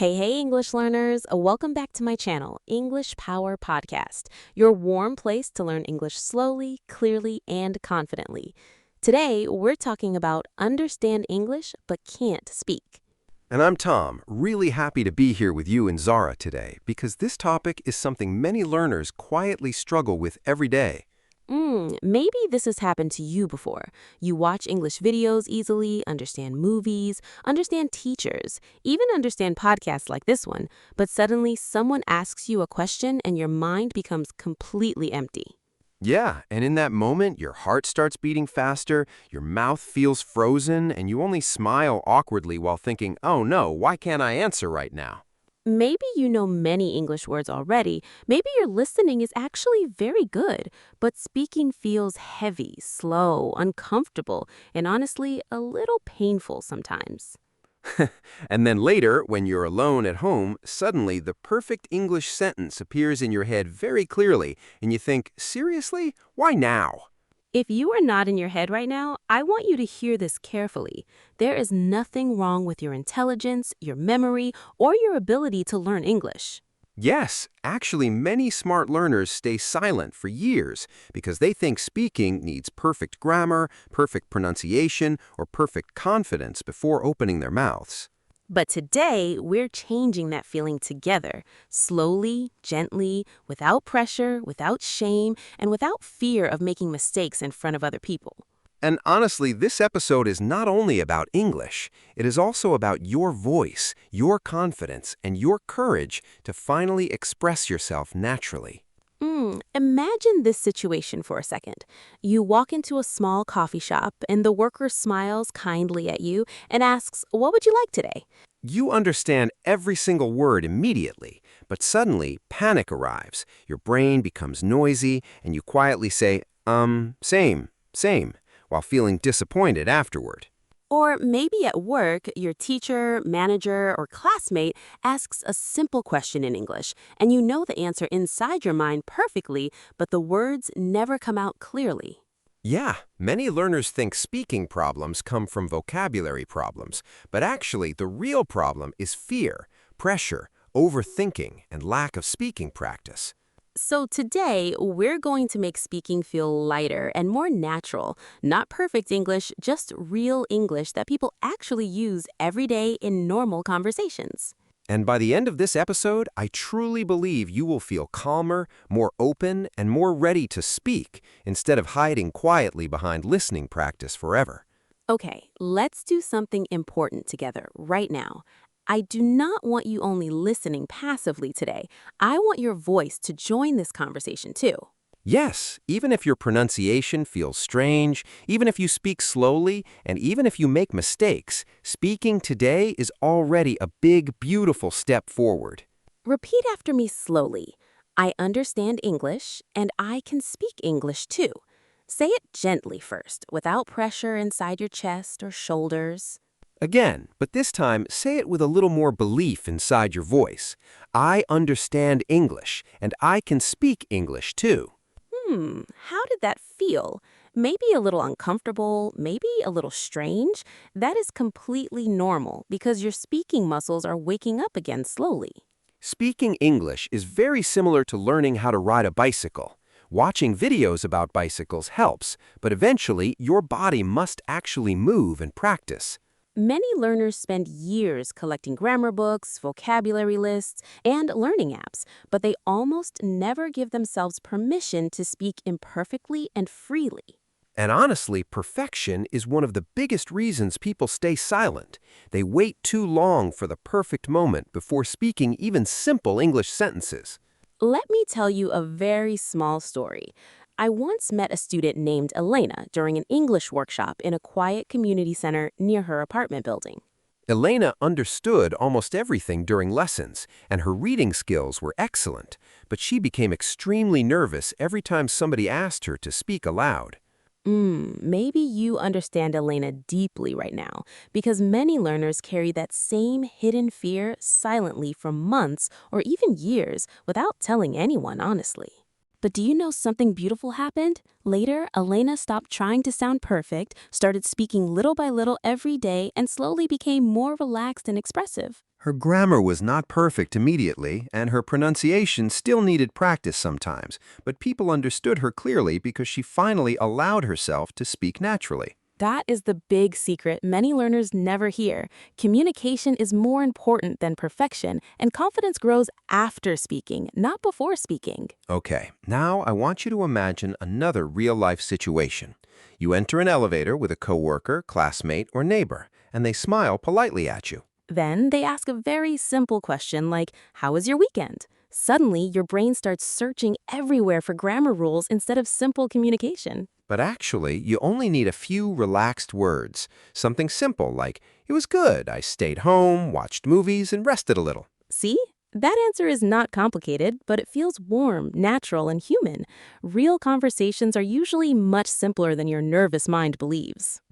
Hey, English learners. Welcome back to my channel, English Power Podcast, your warm place to learn English slowly, clearly, and confidently. Today, we're talking about understand English but can't speak. And I'm Tom, really happy to be here with you and Zara today because this topic is something many learners quietly struggle with every day. Maybe this has happened to you before. You watch English videos easily, understand movies, understand teachers, even understand podcasts like this one, but suddenly someone asks you a question and your mind becomes completely empty. Yeah, and in that moment, your heart starts beating faster, your mouth feels frozen, and you only smile awkwardly while thinking, oh no, why can't I answer right now? Maybe you know many English words already. Maybe your listening is actually very good, but speaking feels heavy, slow, uncomfortable, and honestly, a little painful sometimes. And then later, when you're alone at home, suddenly the perfect English sentence appears in your head very clearly, and you think, seriously? Why now? If you are not in your head right now, I want you to hear this carefully. There is nothing wrong with your intelligence, your memory, or your ability to learn English. Yes, actually, many smart learners stay silent for years because they think speaking needs perfect grammar, perfect pronunciation, or perfect confidence before opening their mouths. But today, we're changing that feeling together, slowly, gently, without pressure, without shame, and without fear of making mistakes in front of other people. And honestly, this episode is not only about English, it is also about your voice, your confidence, and your courage to finally express yourself naturally. Imagine this situation for a second. You walk into a small coffee shop, and the worker smiles kindly at you and asks, "What would you like today?" You understand every single word immediately, but suddenly panic arrives, your brain becomes noisy, and you quietly say, same, while feeling disappointed afterward. Or maybe at work, your teacher, manager, or classmate asks a simple question in English, and you know the answer inside your mind perfectly, but the words never come out clearly. Yeah, many learners think speaking problems come from vocabulary problems, but actually the real problem is fear, pressure, overthinking, and lack of speaking practice. So today, we're going to make speaking feel lighter and more natural. Not perfect English, just real English that people actually use every day in normal conversations. And by the end of this episode, I truly believe you will feel calmer, more open, and more ready to speak instead of hiding quietly behind listening practice forever. Okay, let's do something important together right now. I do not want you only listening passively today. I want your voice to join this conversation too. Yes, even if your pronunciation feels strange, even if you speak slowly, and even if you make mistakes, speaking today is already a big, beautiful step forward. Repeat after me slowly. I understand English, and I can speak English too. Say it gently first, without pressure inside your chest or shoulders. Again, but this time say it with a little more belief inside your voice. I understand English, and I can speak English too. How did that feel? Maybe a little uncomfortable, maybe a little strange. That is completely normal because your speaking muscles are waking up again slowly. Speaking English is very similar to learning how to ride a bicycle. Watching videos about bicycles helps, but eventually your body must actually move and practice. Many learners spend years collecting grammar books, vocabulary lists, and learning apps, but they almost never give themselves permission to speak imperfectly and freely. And honestly, perfection is one of the biggest reasons people stay silent. They wait too long for the perfect moment before speaking even simple English sentences. Let me tell you a very small story. I once met a student named Elena during an English workshop in a quiet community center near her apartment building. Elena understood almost everything during lessons, and her reading skills were excellent, but she became extremely nervous every time somebody asked her to speak aloud. Maybe you understand Elena deeply right now, because many learners carry that same hidden fear silently for months or even years without telling anyone honestly. But do you know something beautiful happened? Later, Elena stopped trying to sound perfect, started speaking little by little every day, and slowly became more relaxed and expressive. Her grammar was not perfect immediately, and her pronunciation still needed practice sometimes, but people understood her clearly because she finally allowed herself to speak naturally. That is the big secret many learners never hear. Communication is more important than perfection, and confidence grows after speaking, not before speaking. Okay, now I want you to imagine another real-life situation. You enter an elevator with a coworker, classmate, or neighbor, and they smile politely at you. Then they ask a very simple question like, "How was your weekend?" Suddenly, your brain starts searching everywhere for grammar rules instead of simple communication. But actually, you only need a few relaxed words. Something simple like, "It was good. I stayed home, watched movies, and rested a little." See? That answer is not complicated, but it feels warm, natural, and human. Real conversations are usually much simpler than your nervous mind believes.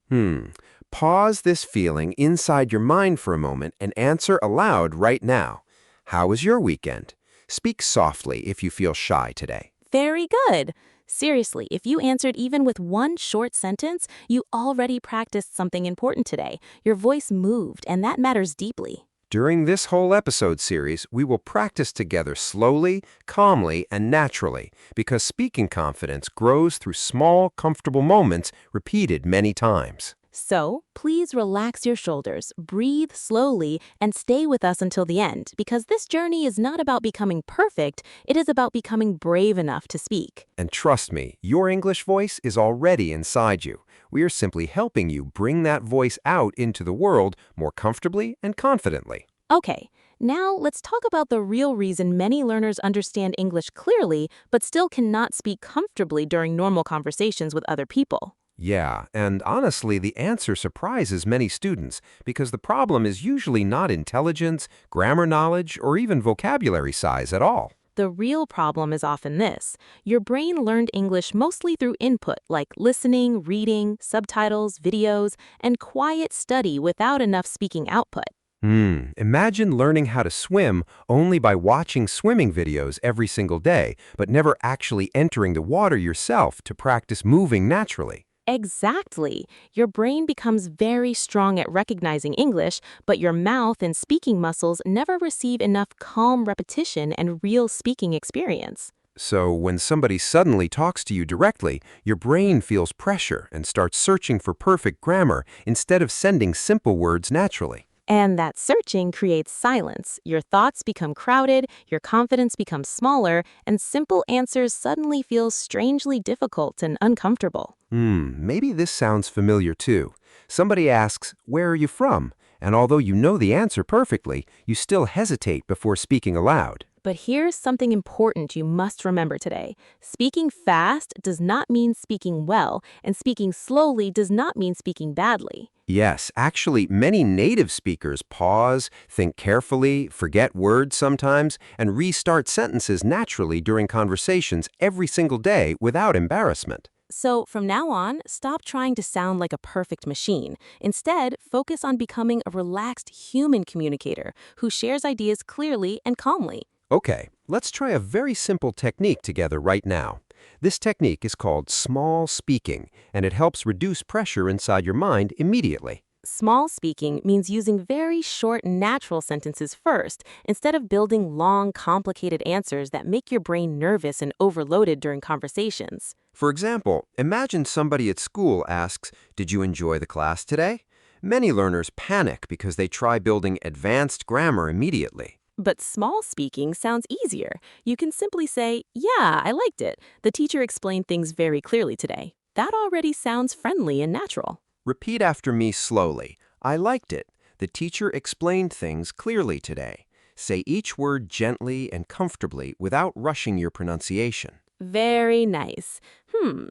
Pause this feeling inside your mind for a moment and answer aloud right now. How was your weekend? Speak softly if you feel shy today. Very good. Seriously, if you answered even with one short sentence, you already practiced something important today. Your voice moved, and that matters deeply. During this whole episode series, we will practice together slowly, calmly, and naturally, because speaking confidence grows through small, comfortable moments repeated many times. So, please relax your shoulders, breathe slowly, and stay with us until the end, because this journey is not about becoming perfect, it is about becoming brave enough to speak. And trust me, your English voice is already inside you. We are simply helping you bring that voice out into the world more comfortably and confidently. Okay, now let's talk about the real reason many learners understand English clearly, but still cannot speak comfortably during normal conversations with other people. Yeah, and honestly, the answer surprises many students because the problem is usually not intelligence, grammar knowledge, or even vocabulary size at all. The real problem is often this. Your brain learned English mostly through input like listening, reading, subtitles, videos, and quiet study without enough speaking output. Imagine learning how to swim only by watching swimming videos every single day, but never actually entering the water yourself to practice moving naturally. Exactly. Your brain becomes very strong at recognizing English, but your mouth and speaking muscles never receive enough calm repetition and real speaking experience. So when somebody suddenly talks to you directly, your brain feels pressure and starts searching for perfect grammar instead of sending simple words naturally. And that searching creates silence. Your thoughts become crowded, your confidence becomes smaller, and simple answers suddenly feel strangely difficult and uncomfortable. Maybe this sounds familiar too. Somebody asks, "Where are you from?" And although you know the answer perfectly, you still hesitate before speaking aloud. But here's something important you must remember today. Speaking fast does not mean speaking well, and speaking slowly does not mean speaking badly. Yes, actually, many native speakers pause, think carefully, forget words sometimes, and restart sentences naturally during conversations every single day without embarrassment. So from now on, stop trying to sound like a perfect machine. Instead, focus on becoming a relaxed human communicator who shares ideas clearly and calmly. Okay, let's try a very simple technique together right now. This technique is called small speaking, and it helps reduce pressure inside your mind immediately. Small speaking means using very short, natural sentences first, instead of building long, complicated answers that make your brain nervous and overloaded during conversations. For example, imagine somebody at school asks, "Did you enjoy the class today?" Many learners panic because they try building advanced grammar immediately. But small speaking sounds easier. You can simply say, "Yeah, I liked it. The teacher explained things very clearly today." That already sounds friendly and natural. Repeat after me slowly. "I liked it. The teacher explained things clearly today." Say each word gently and comfortably without rushing your pronunciation. Very nice.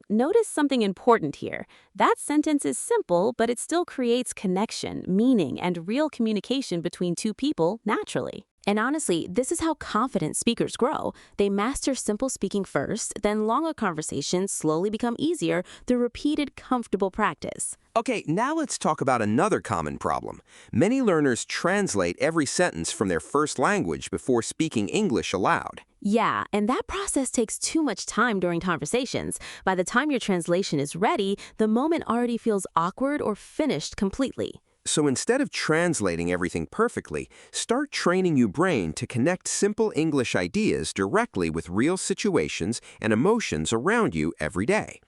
Notice something important here. That sentence is simple, but it still creates connection, meaning, and real communication between two people naturally. And honestly, this is how confident speakers grow. They master simple speaking first, then longer conversations slowly become easier through repeated, comfortable practice. Okay, now let's talk about another common problem. Many learners translate every sentence from their first language before speaking English aloud. Yeah, and that process takes too much time during conversations. By the time your translation is ready, the moment already feels awkward or finished completely. So instead of translating everything perfectly, start training your brain to connect simple English ideas directly with real situations and emotions around you every day.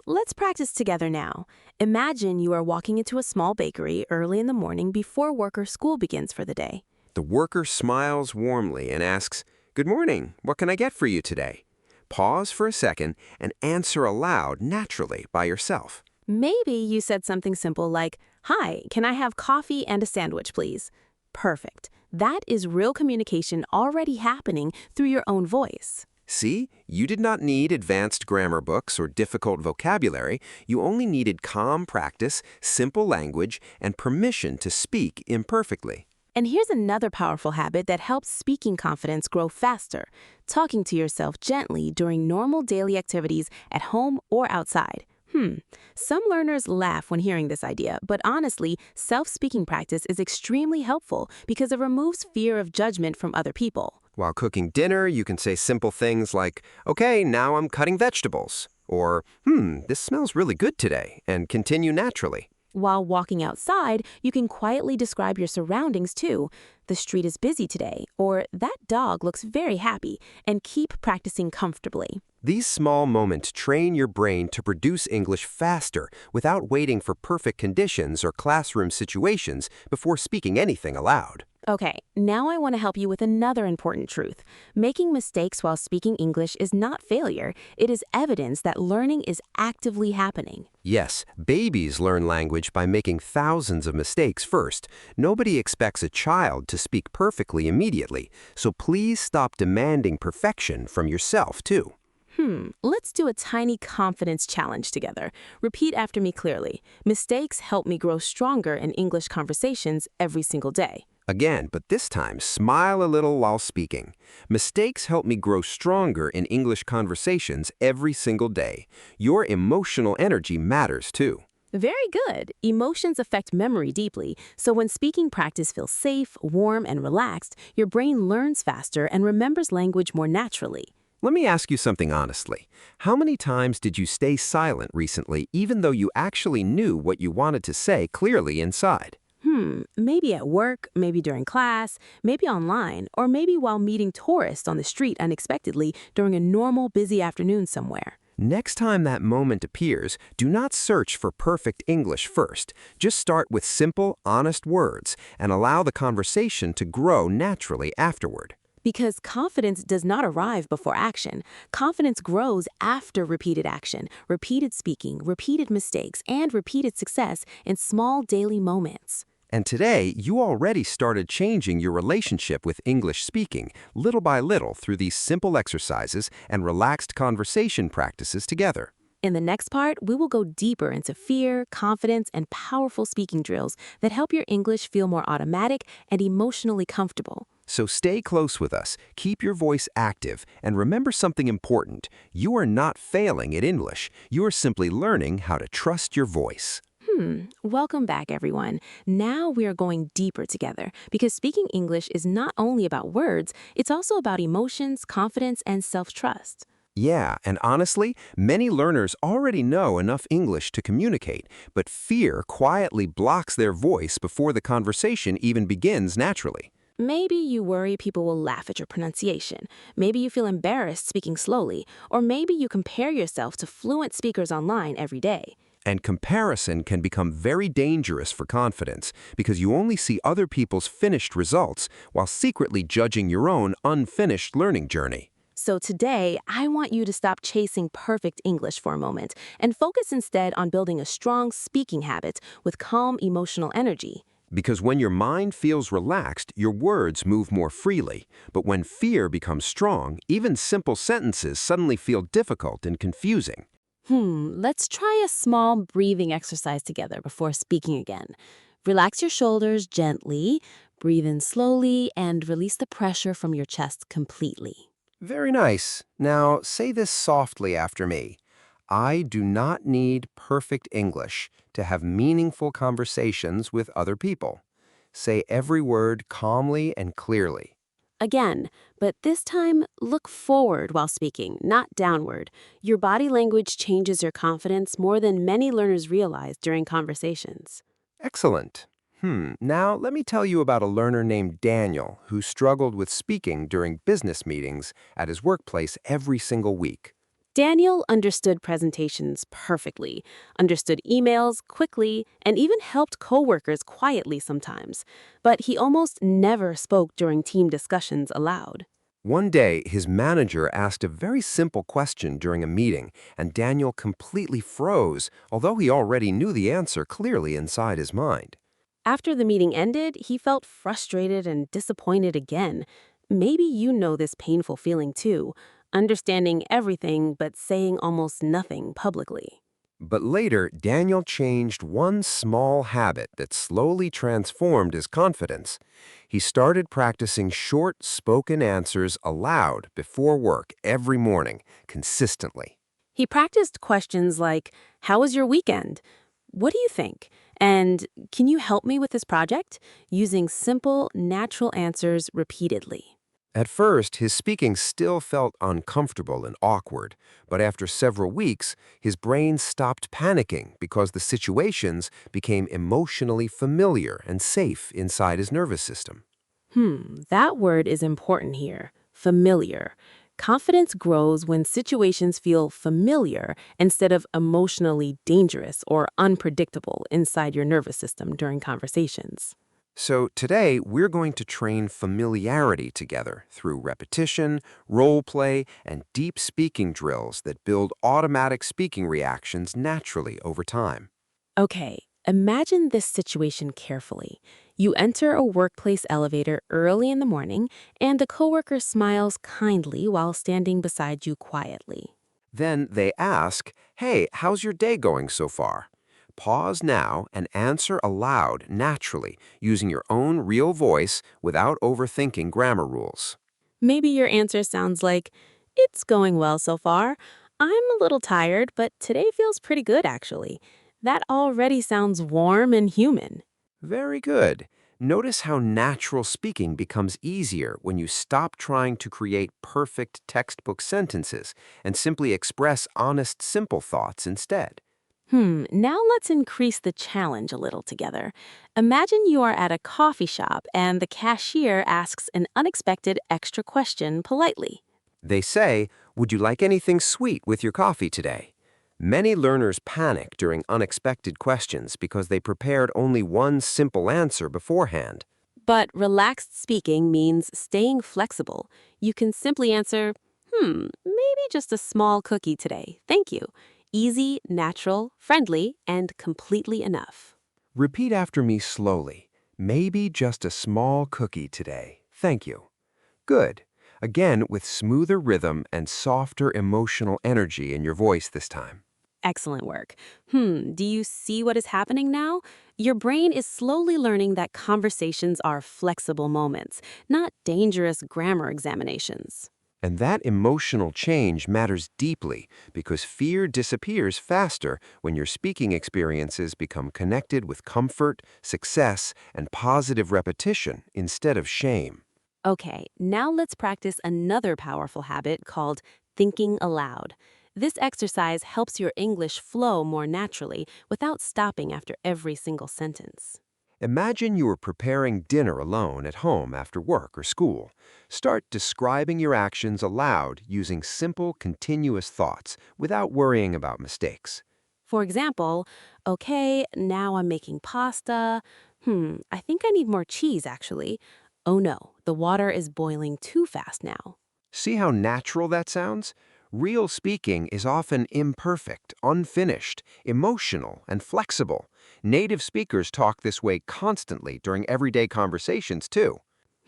Let's practice together now. Imagine you are walking into a small bakery early in the morning before work or school begins for the day. The worker smiles warmly and asks, "Good morning, what can I get for you today?" Pause for a second and answer aloud naturally by yourself. Maybe you said something simple like, "Hi, can I have coffee and a sandwich, please?" Perfect. That is real communication already happening through your own voice. See, you did not need advanced grammar books or difficult vocabulary. You only needed calm practice, simple language, and permission to speak imperfectly. And here's another powerful habit that helps speaking confidence grow faster: talking to yourself gently during normal daily activities at home or outside. Some learners laugh when hearing this idea, but honestly, self-speaking practice is extremely helpful because it removes fear of judgment from other people. While cooking dinner, you can say simple things like, "Okay, now I'm cutting vegetables," or, "This smells really good today," and continue naturally. While walking outside, you can quietly describe your surroundings too. "The street is busy today," or "That dog looks very happy," and keep practicing comfortably. These small moments train your brain to produce English faster without waiting for perfect conditions or classroom situations before speaking anything aloud. Okay, now I want to help you with another important truth. Making mistakes while speaking English is not failure. It is evidence that learning is actively happening. Yes, babies learn language by making thousands of mistakes first. Nobody expects a child to speak perfectly immediately, so please stop demanding perfection from yourself, too. Let's do a tiny confidence challenge together. Repeat after me clearly. Mistakes help me grow stronger in English conversations every single day. Again, but this time, smile a little while speaking. Mistakes help me grow stronger in English conversations every single day. Your emotional energy matters too. Very good. Emotions affect memory deeply, so when speaking practice feels safe, warm, and relaxed, your brain learns faster and remembers language more naturally. Let me ask you something honestly. How many times did you stay silent recently even though you actually knew what you wanted to say clearly inside? Maybe at work, maybe during class, maybe online, or maybe while meeting tourists on the street unexpectedly during a normal busy afternoon somewhere. Next time that moment appears, do not search for perfect English first. Just start with simple, honest words and allow the conversation to grow naturally afterward. Because confidence does not arrive before action. Confidence grows after repeated action, repeated speaking, repeated mistakes, and repeated success in small daily moments. And today, you already started changing your relationship with English speaking, little by little through these simple exercises and relaxed conversation practices together. In the next part, we will go deeper into fear, confidence, and powerful speaking drills that help your English feel more automatic and emotionally comfortable. So stay close with us, keep your voice active, and remember something important. You are not failing at English. You are simply learning how to trust your voice. Welcome back, everyone. Now we are going deeper together because speaking English is not only about words, it's also about emotions, confidence, and self-trust. Yeah, and honestly, many learners already know enough English to communicate, but fear quietly blocks their voice before the conversation even begins naturally. Maybe you worry people will laugh at your pronunciation. Maybe you feel embarrassed speaking slowly. Or maybe you compare yourself to fluent speakers online every day. And comparison can become very dangerous for confidence because you only see other people's finished results while secretly judging your own unfinished learning journey. So today, I want you to stop chasing perfect English for a moment and focus instead on building a strong speaking habit with calm emotional energy. Because when your mind feels relaxed, your words move more freely. But when fear becomes strong, even simple sentences suddenly feel difficult and confusing. Let's try a small breathing exercise together before speaking again. Relax your shoulders gently, breathe in slowly, and release the pressure from your chest completely. Very nice. Now say this softly after me. I do not need perfect English to have meaningful conversations with other people. Say every word calmly and clearly. Again, but this time look forward while speaking, not downward. Your body language changes your confidence more than many learners realize during conversations. Excellent. Now let me tell you about a learner named Daniel who struggled with speaking during business meetings at his workplace every single week. Daniel understood presentations perfectly, understood emails quickly, and even helped coworkers quietly sometimes. But he almost never spoke during team discussions aloud. One day, his manager asked a very simple question during a meeting, and Daniel completely froze, although he already knew the answer clearly inside his mind. After the meeting ended, he felt frustrated and disappointed again. Maybe you know this painful feeling too, understanding everything but saying almost nothing publicly. But later, Daniel changed one small habit that slowly transformed his confidence. He started practicing short, spoken answers aloud before work every morning, consistently. He practiced questions like, "How was your weekend? What do you think?" And "Can you help me with this project?" using simple, natural answers repeatedly. At first, his speaking still felt uncomfortable and awkward, but after several weeks, his brain stopped panicking because the situations became emotionally familiar and safe inside his nervous system. That word is important here. Familiar. Confidence grows when situations feel familiar instead of emotionally dangerous or unpredictable inside your nervous system during conversations. So today, we're going to train familiarity together through repetition, role play, and deep speaking drills that build automatic speaking reactions naturally over time. Okay, imagine this situation carefully. You enter a workplace elevator early in the morning, and a coworker smiles kindly while standing beside you quietly. Then they ask, "Hey, how's your day going so far?" Pause now and answer aloud naturally, using your own real voice without overthinking grammar rules. Maybe your answer sounds like, "It's going well so far. I'm a little tired, but today feels pretty good actually." That already sounds warm and human. Very good. Notice how natural speaking becomes easier when you stop trying to create perfect textbook sentences and simply express honest, simple thoughts instead. Now let's increase the challenge a little together. Imagine you are at a coffee shop and the cashier asks an unexpected extra question politely. They say, "Would you like anything sweet with your coffee today?" Many learners panic during unexpected questions because they prepared only one simple answer beforehand. But relaxed speaking means staying flexible. You can simply answer, maybe just a small cookie today. Thank you. Easy, natural, friendly, and completely enough. Repeat after me slowly. Maybe just a small cookie today. Thank you. Good. Again, with smoother rhythm and softer emotional energy in your voice this time. Excellent work. Do you see what is happening now? Your brain is slowly learning that conversations are flexible moments, not dangerous grammar examinations. And that emotional change matters deeply because fear disappears faster when your speaking experiences become connected with comfort, success, and positive repetition instead of shame. Okay, now let's practice another powerful habit called thinking aloud. This exercise helps your English flow more naturally without stopping after every single sentence. Imagine you are preparing dinner alone at home after work or school. Start describing your actions aloud using simple, continuous thoughts without worrying about mistakes. For example, okay, now I'm making pasta. I think I need more cheese actually. Oh no, the water is boiling too fast now. See how natural that sounds? Real speaking is often imperfect, unfinished, emotional, and flexible. Native speakers talk this way constantly during everyday conversations, too.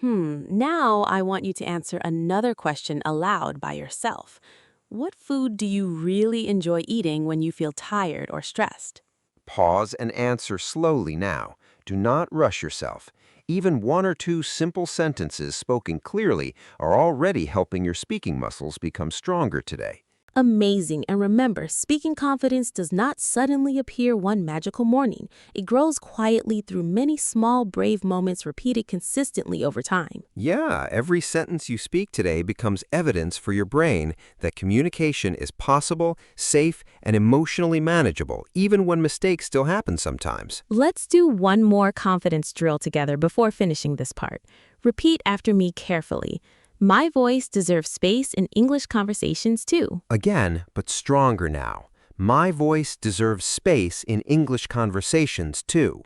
Now I want you to answer another question aloud by yourself. What food do you really enjoy eating when you feel tired or stressed? Pause and answer slowly now. Do not rush yourself. Even one or two simple sentences spoken clearly are already helping your speaking muscles become stronger today. Amazing. And remember, speaking confidence does not suddenly appear one magical morning. It grows quietly through many small, brave moments repeated consistently over time. Yeah, every sentence you speak today becomes evidence for your brain that communication is possible, safe, and emotionally manageable, even when mistakes still happen sometimes. Let's do one more confidence drill together before finishing this part. Repeat after me carefully. My voice deserves space in English conversations too. Again, but stronger now. My voice deserves space in English conversations, too.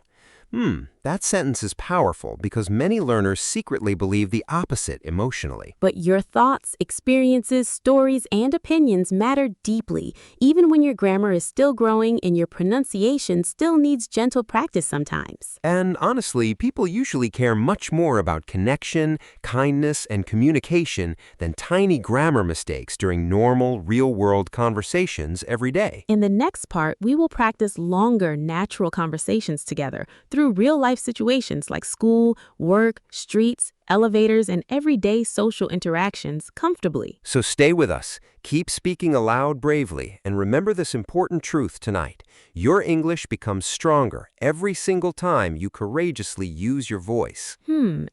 That sentence is powerful because many learners secretly believe the opposite emotionally. But your thoughts, experiences, stories, and opinions matter deeply, even when your grammar is still growing and your pronunciation still needs gentle practice sometimes. And honestly, people usually care much more about connection, kindness, and communication than tiny grammar mistakes during normal, real-world conversations every day. In the next part, we will practice longer, natural conversations together through real-life situations like school, work, streets, elevators, and everyday social interactions comfortably. So stay with us, keep speaking aloud bravely, and remember this important truth tonight. Your English becomes stronger every single time you courageously use your voice.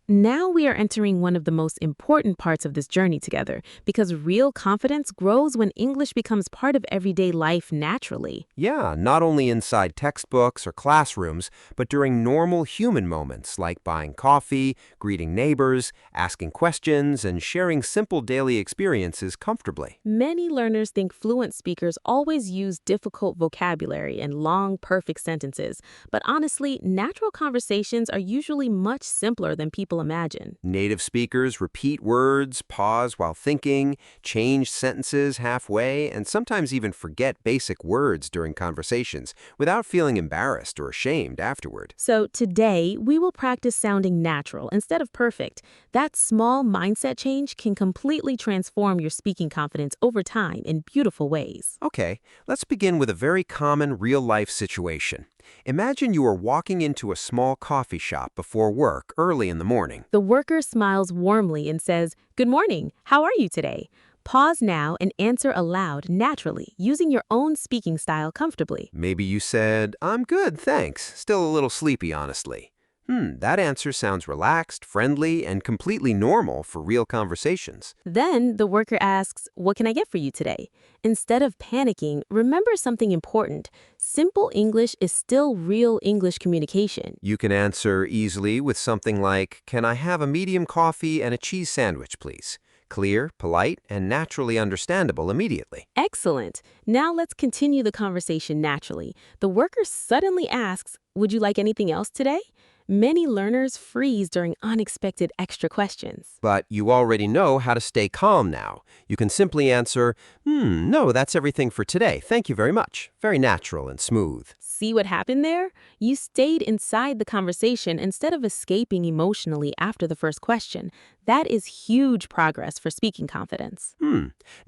Now we are entering one of the most important parts of this journey together, because real confidence grows when English becomes part of everyday life naturally. Yeah, not only inside textbooks or classrooms, but during normal human moments like buying coffee, greeting neighbors, asking questions, and sharing simple daily experiences comfortably. Many learners think fluent speakers always use difficult vocabulary and long, perfect sentences, but honestly, natural conversations are usually much simpler than people imagine. Native speakers repeat words, pause while thinking, change sentences halfway, and sometimes even forget basic words during conversations without feeling embarrassed or ashamed afterward. So today, we will practice sounding natural instead of perfect. That small mindset change can completely transform your speaking confidence over time in beautiful ways. Okay, let's begin with a very common real-life situation. Imagine you are walking into a small coffee shop before work early in the morning. The worker smiles warmly and says, "Good morning. How are you today?" Pause now and answer aloud naturally, using your own speaking style comfortably. Maybe you said, "I'm good, thanks. Still a little sleepy, honestly." That answer sounds relaxed, friendly, and completely normal for real conversations. Then the worker asks, "What can I get for you today?" Instead of panicking, remember something important. Simple English is still real English communication. You can answer easily with something like, "Can I have a medium coffee and a cheese sandwich, please?" Clear, polite, and naturally understandable immediately. Excellent. Now let's continue the conversation naturally. The worker suddenly asks, "Would you like anything else today?" Many learners freeze during unexpected extra questions. But you already know how to stay calm now. You can simply answer, no, that's everything for today. Thank you very much. Very natural and smooth. See what happened there? You stayed inside the conversation instead of escaping emotionally after the first question. That is huge progress for speaking confidence.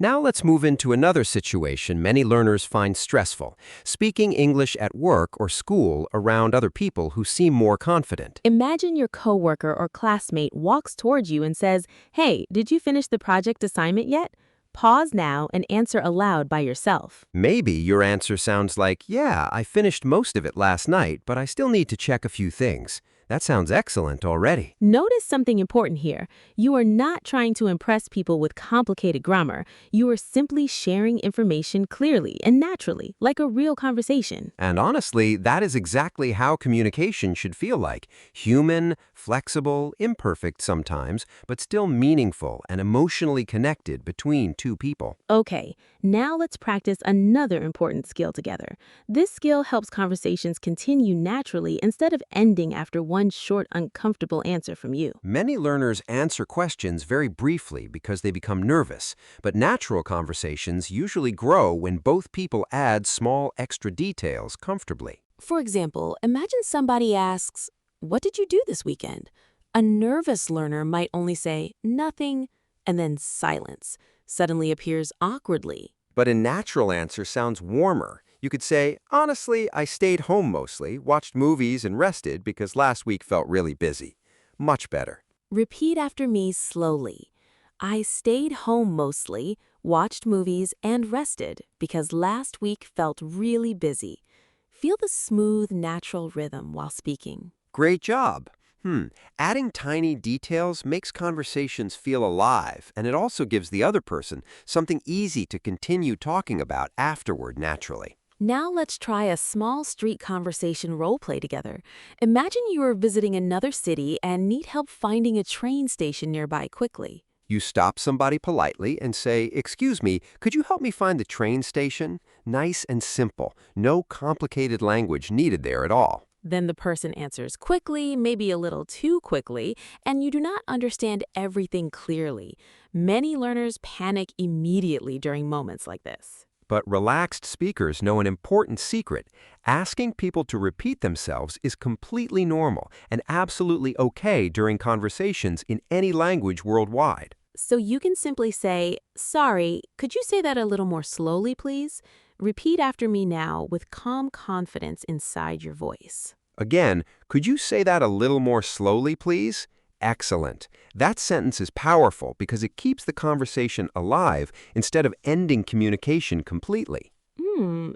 Now let's move into another situation many learners find stressful. Speaking English at work or school around other people who seem more confident. Imagine your coworker or classmate walks towards you and says, "Hey, did you finish the project assignment yet?" Pause now and answer aloud by yourself. Maybe your answer sounds like, "Yeah, I finished most of it last night, but I still need to check a few things." That sounds excellent already. Notice something important here. You are not trying to impress people with complicated grammar. You are simply sharing information clearly and naturally, like a real conversation. And honestly, that is exactly how communication should feel like. Human, flexible, imperfect sometimes, but still meaningful and emotionally connected between two people. Okay, now let's practice another important skill together. This skill helps conversations continue naturally instead of ending after one short, uncomfortable answer from you. Many learners answer questions very briefly because they become nervous, but natural conversations usually grow when both people add small extra details comfortably. For example, imagine somebody asks, "What did you do this weekend?" A nervous learner might only say, "Nothing," and then silence suddenly appears awkwardly. But a natural answer sounds warmer. You could say, "Honestly, I stayed home mostly, watched movies and rested because last week felt really busy." Much better. Repeat after me slowly. I stayed home mostly, watched movies, and rested because last week felt really busy. Feel the smooth, natural rhythm while speaking. Great job. Adding tiny details makes conversations feel alive, and it also gives the other person something easy to continue talking about afterward naturally. Now let's try a small street conversation role play together. Imagine you are visiting another city and need help finding a train station nearby quickly. You stop somebody politely and say, "Excuse me, could you help me find the train station?" Nice and simple. No complicated language needed there at all. Then the person answers quickly, maybe a little too quickly, and you do not understand everything clearly. Many learners panic immediately during moments like this. But relaxed speakers know an important secret. Asking people to repeat themselves is completely normal and absolutely okay during conversations in any language worldwide. So you can simply say, "Sorry, could you say that a little more slowly, please?" Repeat after me now with calm confidence inside your voice. Again, could you say that a little more slowly, please? Excellent. That sentence is powerful because it keeps the conversation alive instead of ending communication completely.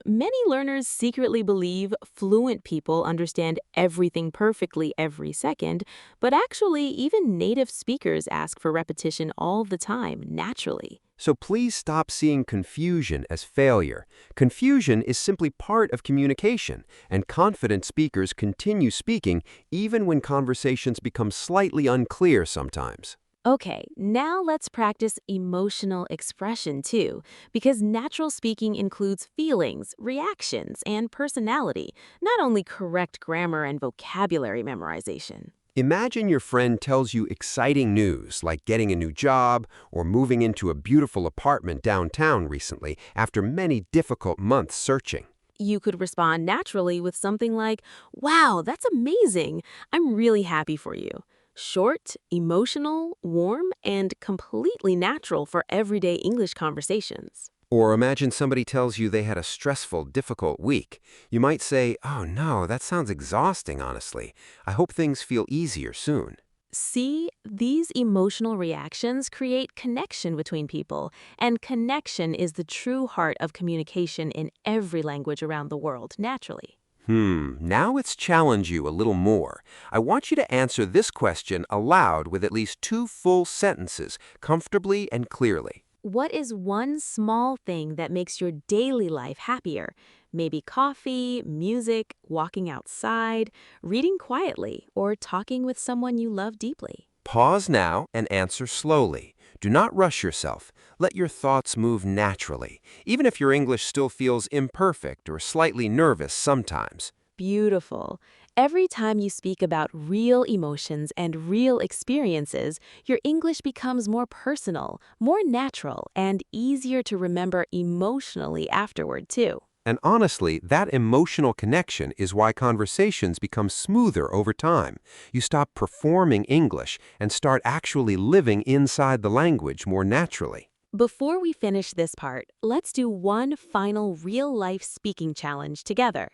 Many learners secretly believe fluent people understand everything perfectly every second, but actually, even native speakers ask for repetition all the time, naturally. So please stop seeing confusion as failure. Confusion is simply part of communication, and confident speakers continue speaking even when conversations become slightly unclear sometimes. Okay, now let's practice emotional expression too, because natural speaking includes feelings, reactions, and personality, not only correct grammar and vocabulary memorization. Imagine your friend tells you exciting news, like getting a new job or moving into a beautiful apartment downtown recently after many difficult months searching. You could respond naturally with something like, "Wow, that's amazing. I'm really happy for you." Short, emotional, warm, and completely natural for everyday English conversations. Or imagine somebody tells you they had a stressful, difficult week. You might say, "Oh no, that sounds exhausting, honestly. I hope things feel easier soon." See, these emotional reactions create connection between people, and connection is the true heart of communication in every language around the world, naturally. Now let's challenge you a little more. I want you to answer this question aloud with at least 2 full sentences, comfortably and clearly. What is one small thing that makes your daily life happier? Maybe coffee, music, walking outside, reading quietly, or talking with someone you love deeply. Pause now and answer slowly. Do not rush yourself. Let your thoughts move naturally, even if your English still feels imperfect or slightly nervous sometimes. Beautiful. Every time you speak about real emotions and real experiences, your English becomes more personal, more natural, and easier to remember emotionally afterward, too. And honestly, that emotional connection is why conversations become smoother over time. You stop performing English and start actually living inside the language more naturally. Before we finish this part, let's do one final real-life speaking challenge together.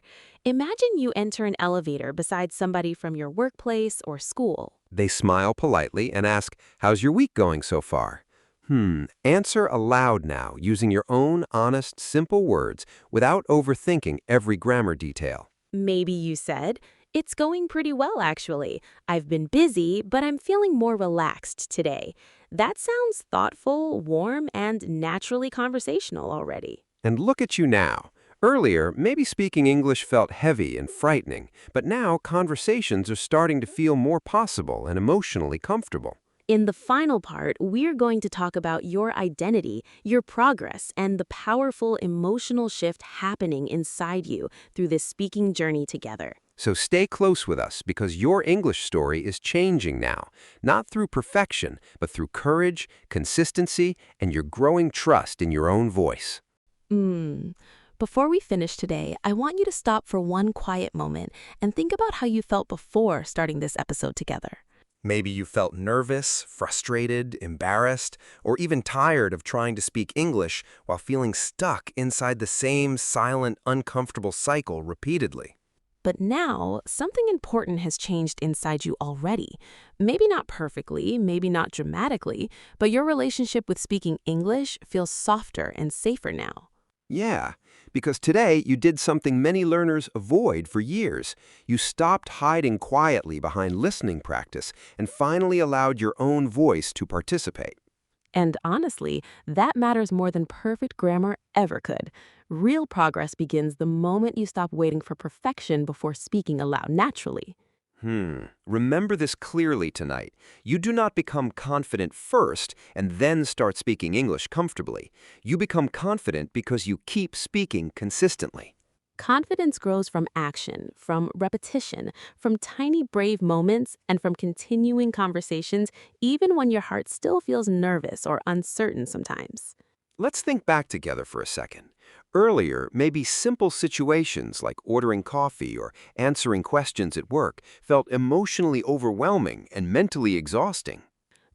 Imagine you enter an elevator beside somebody from your workplace or school. They smile politely and ask, "How's your week going so far?" Answer aloud now using your own honest, simple words without overthinking every grammar detail. Maybe you said, "It's going pretty well, actually. I've been busy, but I'm feeling more relaxed today." That sounds thoughtful, warm, and naturally conversational already. And look at you now. Earlier, maybe speaking English felt heavy and frightening, but now conversations are starting to feel more possible and emotionally comfortable. In the final part, we're going to talk about your identity, your progress, and the powerful emotional shift happening inside you through this speaking journey together. So stay close with us because your English story is changing now, not through perfection, but through courage, consistency, and your growing trust in your own voice. Before we finish today, I want you to stop for one quiet moment and think about how you felt before starting this episode together. Maybe you felt nervous, frustrated, embarrassed, or even tired of trying to speak English while feeling stuck inside the same silent, uncomfortable cycle repeatedly. But now, something important has changed inside you already. Maybe not perfectly, maybe not dramatically, but your relationship with speaking English feels softer and safer now. Yeah, because today you did something many learners avoid for years. You stopped hiding quietly behind listening practice and finally allowed your own voice to participate. And honestly, that matters more than perfect grammar ever could. Real progress begins the moment you stop waiting for perfection before speaking aloud naturally. Remember this clearly tonight. You do not become confident first and then start speaking English comfortably. You become confident because you keep speaking consistently. Confidence grows from action, from repetition, from tiny brave moments, and from continuing conversations, even when your heart still feels nervous or uncertain sometimes. Let's think back together for a second. Earlier, maybe simple situations like ordering coffee or answering questions at work felt emotionally overwhelming and mentally exhausting.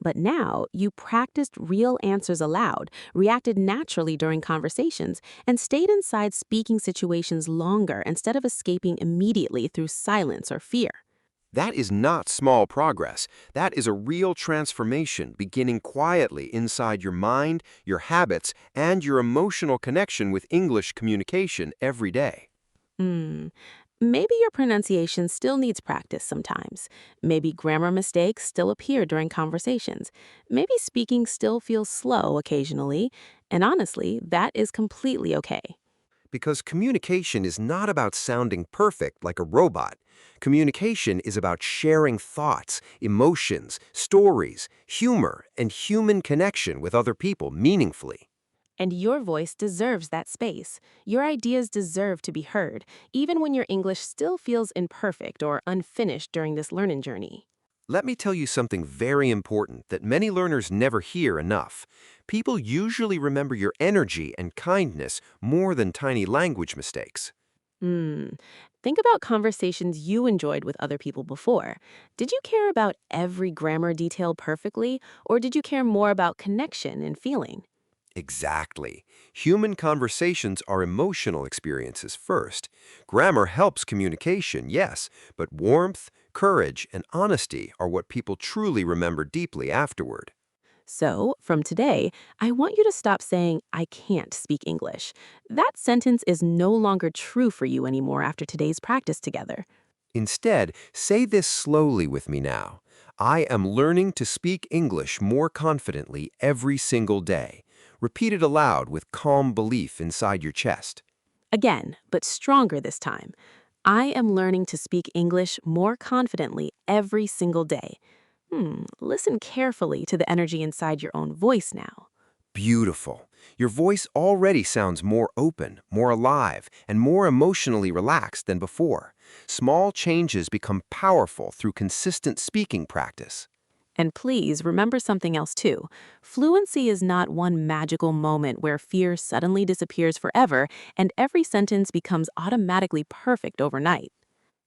But now, you practiced real answers aloud, reacted naturally during conversations, and stayed inside speaking situations longer instead of escaping immediately through silence or fear. That is not small progress. That is a real transformation beginning quietly inside your mind, your habits, and your emotional connection with English communication every day. Hmm. Maybe your pronunciation still needs practice sometimes. Maybe grammar mistakes still appear during conversations. Maybe speaking still feels slow occasionally. And honestly, that is completely okay. Because communication is not about sounding perfect like a robot. Communication is about sharing thoughts, emotions, stories, humor, and human connection with other people meaningfully. And your voice deserves that space. Your ideas deserve to be heard, even when your English still feels imperfect or unfinished during this learning journey. Let me tell you something very important that many learners never hear enough. People usually remember your energy and kindness more than tiny language mistakes. Hmm. Think about conversations you enjoyed with other people before. Did you care about every grammar detail perfectly, or did you care more about connection and feeling? Exactly. Human conversations are emotional experiences first. Grammar helps communication, yes, but warmth, courage, and honesty are what people truly remember deeply afterward. So, from today, I want you to stop saying, I can't speak English. That sentence is no longer true for you anymore after today's practice together. Instead, say this slowly with me now. I am learning to speak English more confidently every single day. Repeat it aloud with calm belief inside your chest. Again, but stronger this time. I am learning to speak English more confidently every single day. Listen carefully to the energy inside your own voice now. Beautiful. Your voice already sounds more open, more alive, and more emotionally relaxed than before. Small changes become powerful through consistent speaking practice. And please remember something else too. Fluency is not one magical moment where fear suddenly disappears forever and every sentence becomes automatically perfect overnight.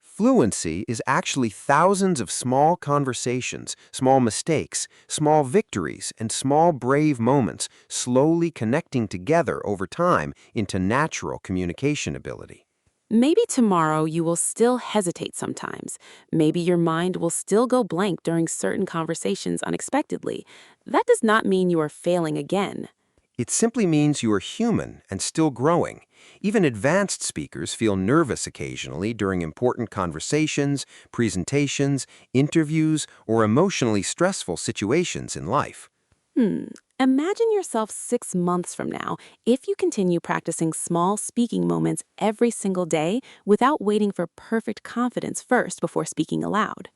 Fluency is actually thousands of small conversations, small mistakes, small victories, and small brave moments slowly connecting together over time into natural communication ability. Maybe tomorrow you will still hesitate sometimes. Maybe your mind will still go blank during certain conversations unexpectedly. That does not mean you are failing again. It simply means you are human and still growing. Even advanced speakers feel nervous occasionally during important conversations, presentations, interviews, or emotionally stressful situations in life. Hmm. Imagine yourself 6 months from now if you continue practicing small speaking moments every single day without waiting for perfect confidence first before speaking aloud.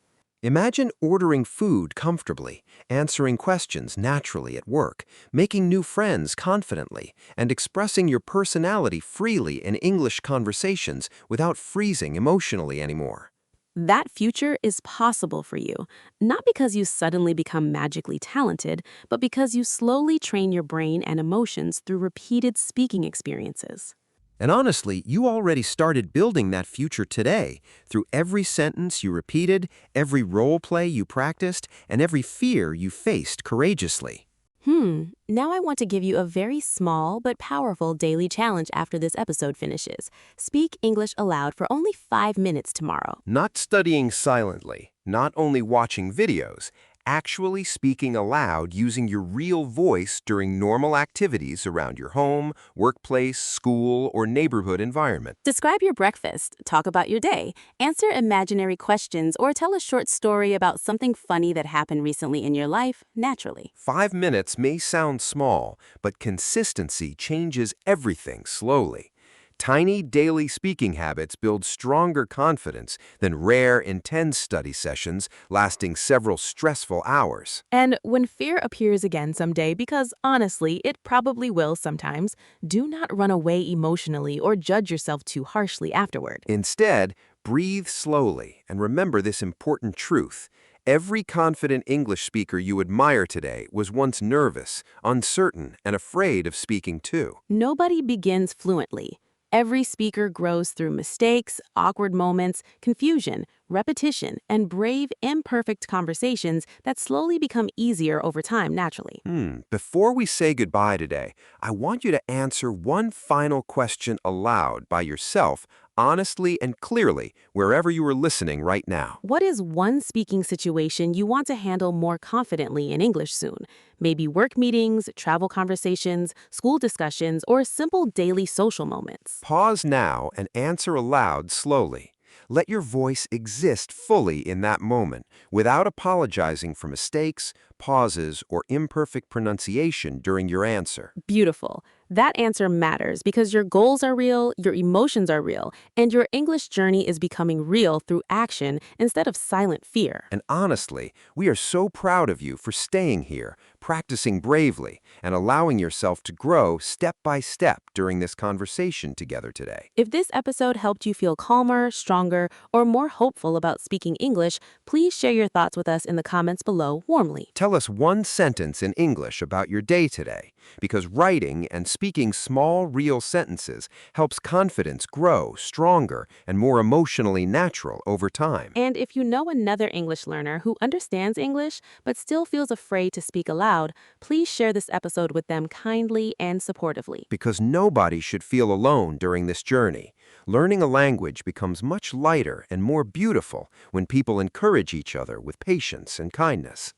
Imagine ordering food comfortably, answering questions naturally at work, making new friends confidently, and expressing your personality freely in English conversations without freezing emotionally anymore. That future is possible for you, not because you suddenly become magically talented, but because you slowly train your brain and emotions through repeated speaking experiences. And honestly, you already started building that future today through every sentence you repeated, every role play you practiced, and every fear you faced courageously. Now I want to give you a very small but powerful daily challenge after this episode finishes. Speak English aloud for only 5 minutes tomorrow. Not studying silently, not only watching videos, actually speaking aloud using your real voice during normal activities around your home, workplace, school, or neighborhood environment. Describe your breakfast, talk about your day, answer imaginary questions, or tell a short story about something funny that happened recently in your life naturally. 5 minutes may sound small, but consistency changes everything slowly. Tiny daily speaking habits build stronger confidence than rare, intense study sessions lasting several stressful hours. And when fear appears again someday, because honestly, it probably will sometimes, do not run away emotionally or judge yourself too harshly afterward. Instead, breathe slowly and remember this important truth. Every confident English speaker you admire today was once nervous, uncertain, and afraid of speaking too. Nobody begins fluently. Every speaker grows through mistakes, awkward moments, confusion, repetition, and brave, imperfect conversations that slowly become easier over time naturally. Before we say goodbye today, I want you to answer one final question aloud by yourself, honestly and clearly, wherever you are listening right now. What is one speaking situation you want to handle more confidently in English soon? Maybe work meetings, travel conversations, school discussions, or simple daily social moments. Pause now and answer aloud slowly. Let your voice exist fully in that moment without apologizing for mistakes, pauses, or imperfect pronunciation during your answer. Beautiful. That answer matters because your goals are real, your emotions are real, and your English journey is becoming real through action instead of silent fear. And honestly, we are so proud of you for staying here, practicing bravely, and allowing yourself to grow step by step during this conversation together today. If this episode helped you feel calmer, stronger, or more hopeful about speaking English, please share your thoughts with us in the comments below warmly. Tell us one sentence in English about your day today, because writing and speaking small, real sentences helps confidence grow stronger and more emotionally natural over time. And if you know another English learner who understands English but still feels afraid to speak aloud, please share this episode with them kindly and supportively. Because nobody should feel alone during this journey. Learning a language becomes much lighter and more beautiful when people encourage each other with patience and kindness.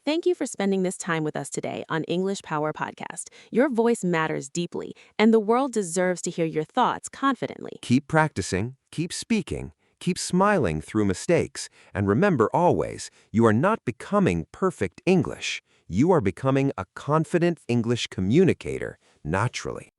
Thank you for spending this time with us today on English Power Podcast. Your voice matters deeply, and the world deserves to hear your thoughts confidently. Keep practicing, keep speaking, keep smiling through mistakes, and remember always, you are not becoming perfect English. You are becoming a confident English communicator naturally.